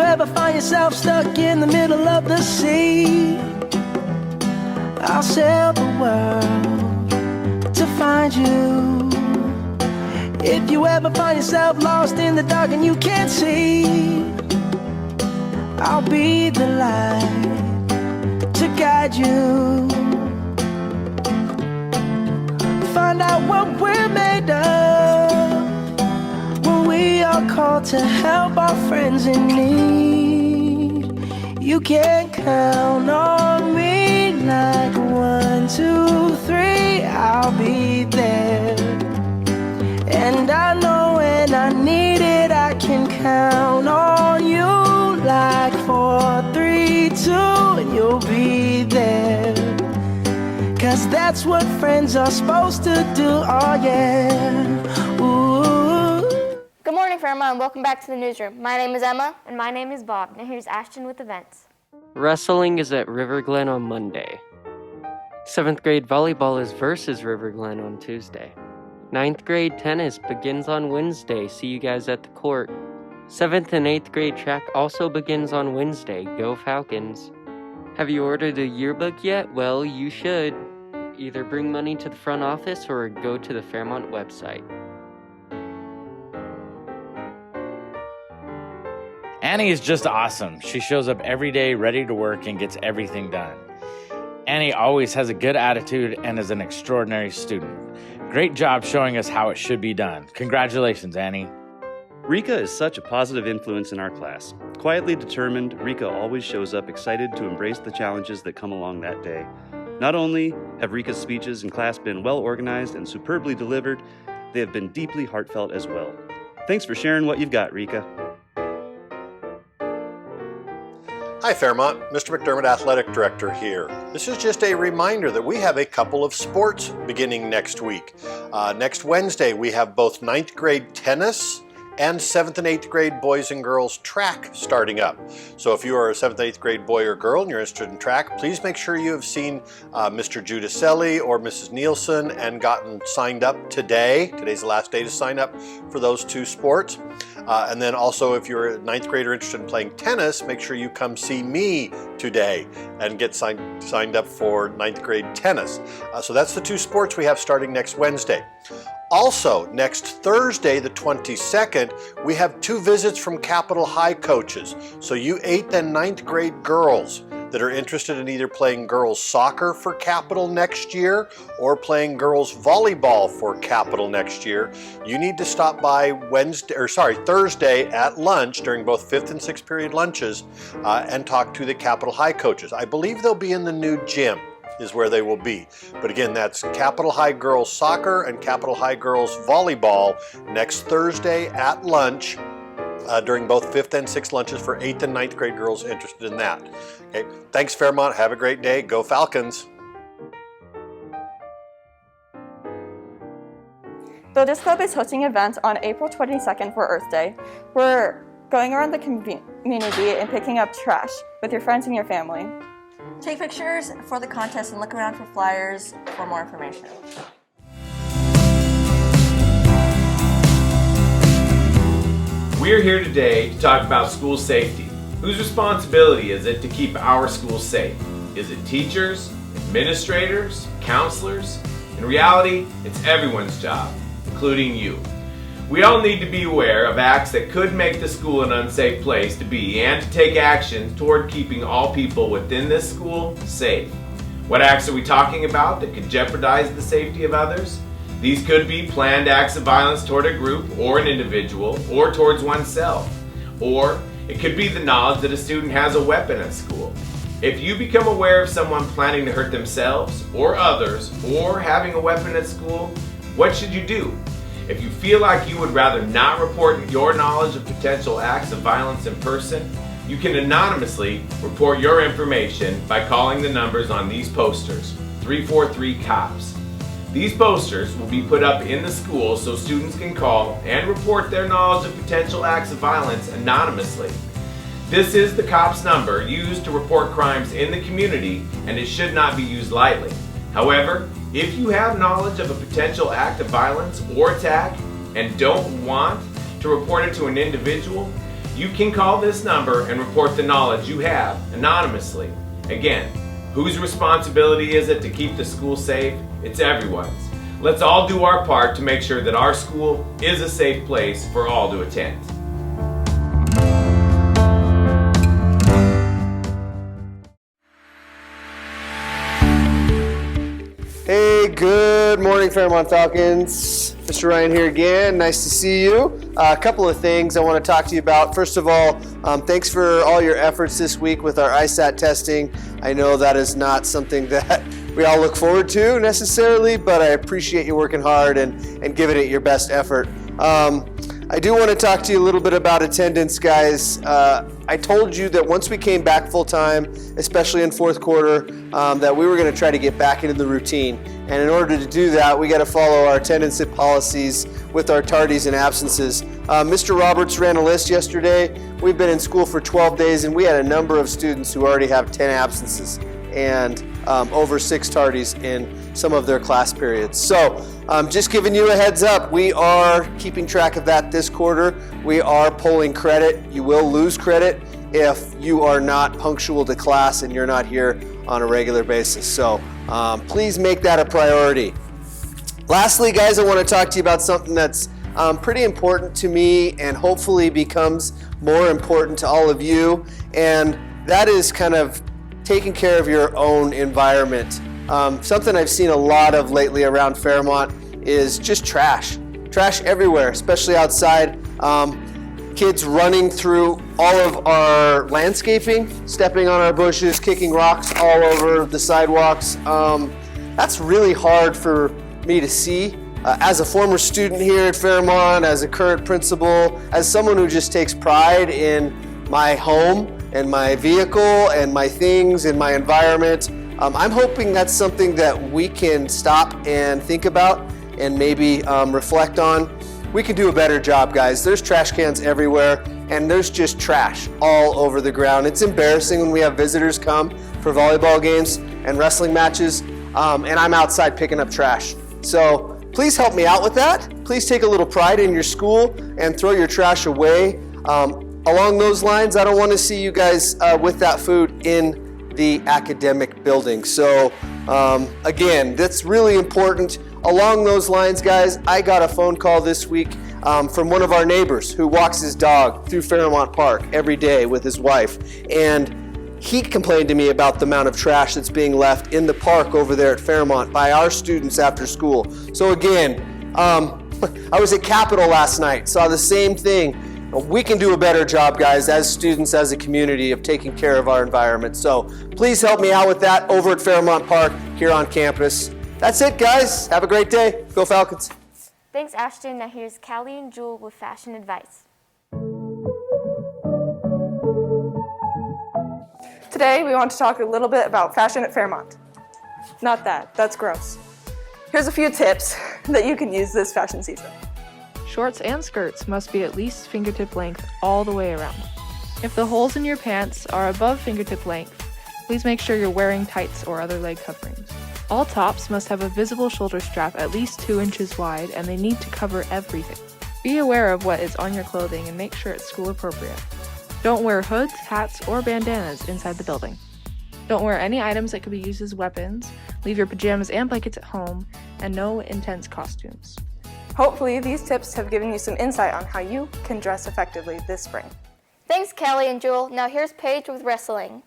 ever find yourself stuck in the middle of the sea, I'll sail the world to find you. If you ever find yourself lost in the dark and you can't see, I'll be the light to guide you. Find out what we're made of when we are called to help our friends in need. You can count on me like 1, 2, 3, I'll be there. And I know when I need it, I can count on you like 4, 3, 2, and you'll be there. 'Cause that's what friends are supposed to do, oh yeah. Ooh. Good morning, Fairmont, and welcome back to the newsroom. My name is Emma. And my name is Bob. Now here's Ashton with events. Wrestling is at River Glen on Monday. 7th grade volleyball is versus River Glen on Tuesday. 9th grade tennis begins on Wednesday. See you guys at the court. 7th and 8th grade track also begins on Wednesday. Go Falcons. Have you ordered a yearbook yet? Well, you should. Either bring money to the front office or go to the Fairmont website. Annie is just awesome. She shows up every day ready to work and gets everything done. Annie always has a good attitude and is an extraordinary student. Great job showing us how it should be done. Congratulations, Annie. Rika is such a positive influence in our class. Quietly determined, Rika always shows up excited to embrace the challenges that come along that day. Not only have Rika's speeches in class been well organized and superbly delivered, they have been deeply heartfelt as well. Thanks for sharing what you've got, Rika. Hi Fairmont, Mr. McDermott, Athletic Director here. This is just a reminder that we have a couple of sports beginning next week. Next Wednesday we have both 9th grade tennis and 7th and 8th grade boys and girls track starting up. So if you are a 7th, 8th grade boy or girl and you're interested in track, please make sure you have seen Mr. Giudicelli or Mrs. Nielsen and gotten signed up today. Today's the last day to sign up for those two sports. And then also if you're a 9th grader interested in playing tennis, make sure you come see me today and get signed up for 9th grade tennis. So that's the two sports we have starting next Wednesday. Also, next Thursday, the 22nd, we have 2 visits from Capitol High coaches. So you 8th and 9th grade girls that are interested in either playing girls soccer for Capitol next year or playing girls volleyball for Capitol next year, you need to stop by Thursday at lunch during both 5th and 6th period lunches and talk to the Capitol High coaches. I believe they'll be in the new gym is where they will be. But again, that's Capitol High girls soccer and Capitol High girls volleyball next Thursday at lunch during both 5th and 6th lunches for 8th and 9th grade girls interested in that. Okay, thanks Fairmont, have a great day, go Falcons. Builders Club is hosting events on April 22nd for Earth Day. We're going around the community and picking up trash with your friends and your family. Take pictures for the contest and look around for flyers for more information. We're here today to talk about school safety. Whose responsibility is it to keep our schools safe? Is it teachers, administrators, counselors? In reality, it's everyone's job, including you. We all need to be aware of acts that could make the school an unsafe place to be and to take action toward keeping all people within this school safe. What acts are we talking about that could jeopardize the safety of others? These could be planned acts of violence toward a group or an individual or towards oneself. Or it could be the knowledge that a student has a weapon at school. If you become aware of someone planning to hurt themselves or others or having a weapon at school, what should you do? If you feel like you would rather not report your knowledge of potential acts of violence in person, you can anonymously report your information by calling the numbers on these posters, 343-COPS. These posters will be put up in the school so students can call and report their knowledge of potential acts of violence anonymously. This is the COPS number used to report crimes in the community, and it should not be used lightly. However, if you have knowledge of a potential act of violence or attack and don't want to report it to an individual, You can call this number and report the knowledge you have anonymously. Again, whose responsibility is it to keep the school safe? It's everyone's. Let's all do our part to make sure that our school is a safe place for all to attend. Hey, good morning, Fairmont Falcons. Mr. Ryan here again. Nice to see you. A couple of things I want to talk to you about. First of all, thanks for all your efforts this week with our ISAT testing. I know that is not something that we all look forward to necessarily, but I appreciate you working hard and giving it your best effort. I do want to talk to you a little bit about attendance, guys. I told you that once we came back full time, especially in fourth quarter, that we were going to try to get back into the routine. And in order to do that, we got to follow our attendance policies with our tardies and absences. Mr. Roberts ran a list yesterday. We've been in school for 12 days, and we had a number of students who already have 10 absences and over 6 tardies in some of their class periods. So just giving you a heads up, we are keeping track of that this quarter. We are pulling credit. You will lose credit if you are not punctual to class and you're not here on a regular basis. So please make that a priority. Lastly, guys, I want to talk to you about something that's pretty important to me and hopefully becomes more important to all of you, and that is kind of taking care of your own environment. Something I've seen a lot of lately around Fairmont is just trash. Trash everywhere, especially outside. Kids running through all of our landscaping, stepping on our bushes, kicking rocks all over the sidewalks. That's really hard for me to see. As a former student here at Fairmont, as a current principal, as someone who just takes pride in my home and my vehicle and my things and my environment, I'm hoping that's something that we can stop and think about and maybe reflect on. We can do a better job, guys. There's trash cans everywhere, and there's just trash all over the ground. It's embarrassing when we have visitors come for volleyball games and wrestling matches, and I'm outside picking up trash. So please help me out with that. Please take a little pride in your school and throw your trash away. Along those lines, I don't want to see you guys with that food in the academic building. So again, that's really important. Along those lines, guys, I got a phone call this week from one of our neighbors who walks his dog through Fairmont Park every day with his wife. And he complained to me about the amount of trash that's being left in the park over there at Fairmont by our students after school. So again, I was at Capitol last night, saw the same thing. We can do a better job, guys, as students, as a community, of taking care of our environment. So please help me out with that over at Fairmont Park here on campus. That's it, guys. Have a great day. Go Falcons. Thanks, Ashton. Now here's Callie and Jewel with fashion advice. Today, we want to talk a little bit about fashion at Fairmont. Not that, that's gross. Here's a few tips that you can use this fashion season. Shorts and skirts must be at least fingertip length all the way around. If the holes in your pants are above fingertip length, please make sure you're wearing tights or other leg coverings. All tops must have a visible shoulder strap at least 2 inches wide, and they need to cover everything. Be aware of what is on your clothing and make sure it's school appropriate. Don't wear hoods, hats, or bandanas inside the building. Don't wear any items that could be used as weapons, leave your pajamas and blankets at home, and no intense costumes. Hopefully, these tips have given you some insight on how you can dress effectively this spring. Thanks, Kelly and Jewel. Now here's Paige with wrestling.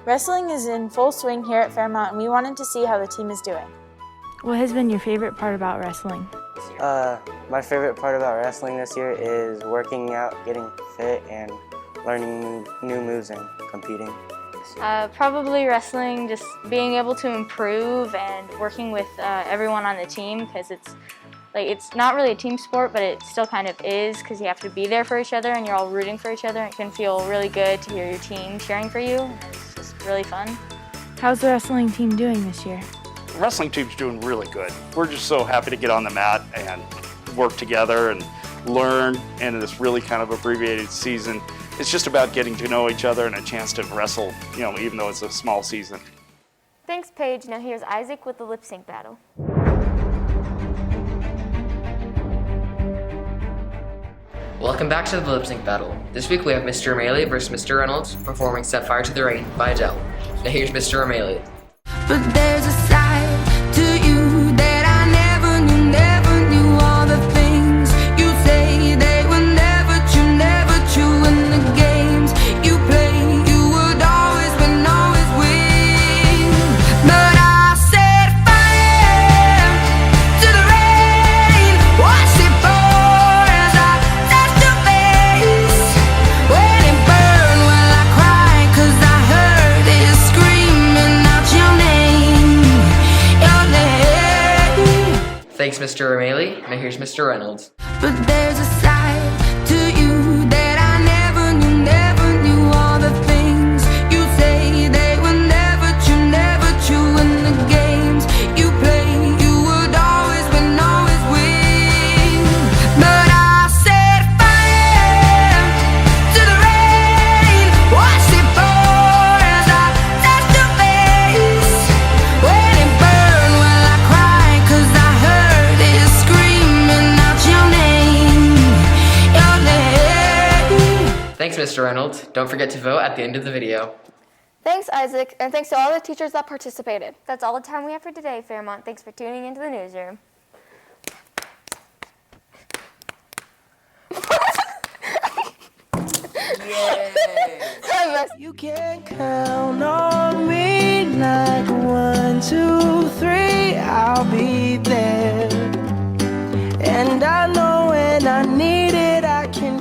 Wrestling is in full swing here at Fairmont, and we wanted to see how the team is doing. What has been your favorite part about wrestling? My favorite part about wrestling this year is working out, getting fit, and learning new moves and competing. Probably wrestling, just being able to improve and working with everyone on the team, because it's not really a team sport, but it still kind of is, because you have to be there for each other and you're all rooting for each other. It can feel really good to hear your team cheering for you. It's just really fun. How's the wrestling team doing this year? The wrestling team's doing really good. We're just so happy to get on the mat and work together and learn, and in this really kind of abbreviated season, it's just about getting to know each other and a chance to wrestle, even though it's a small season. Thanks, Paige. Now here's Isaac with the lip sync battle. Welcome back to the lip sync battle. This week we have Mr. O'Malley versus Mr. Reynolds performing Set Fire to the Rain by Adele. Now here's Mr. O'Malley. But there's a side to you that I never knew all the things you say they were never true in the games you play, you would always win, always win. But I set fire to the rain, watched it pour as I touched your face. When it burned, well I cried 'cause I heard it screaming out your name, your name. Thanks, Mr. O'Malley. Now here's Mr. Reynolds. But there's a side to you that I never knew all the things you say they were never true in the games you play, you would always win, always win. But I set fire to the rain, watched it pour as I touched your face. When it burned, well I cried 'cause I heard it screaming out your name, your name. Thanks, Mr. Reynolds. Don't forget to vote at the end of the video. Thanks, Isaac, and thanks to all the teachers that participated. That's all the time we have for today, Fairmont. Thanks for tuning into the newsroom. You can count on me like 1, 2, 3, I'll be there. And I know when I need it, I can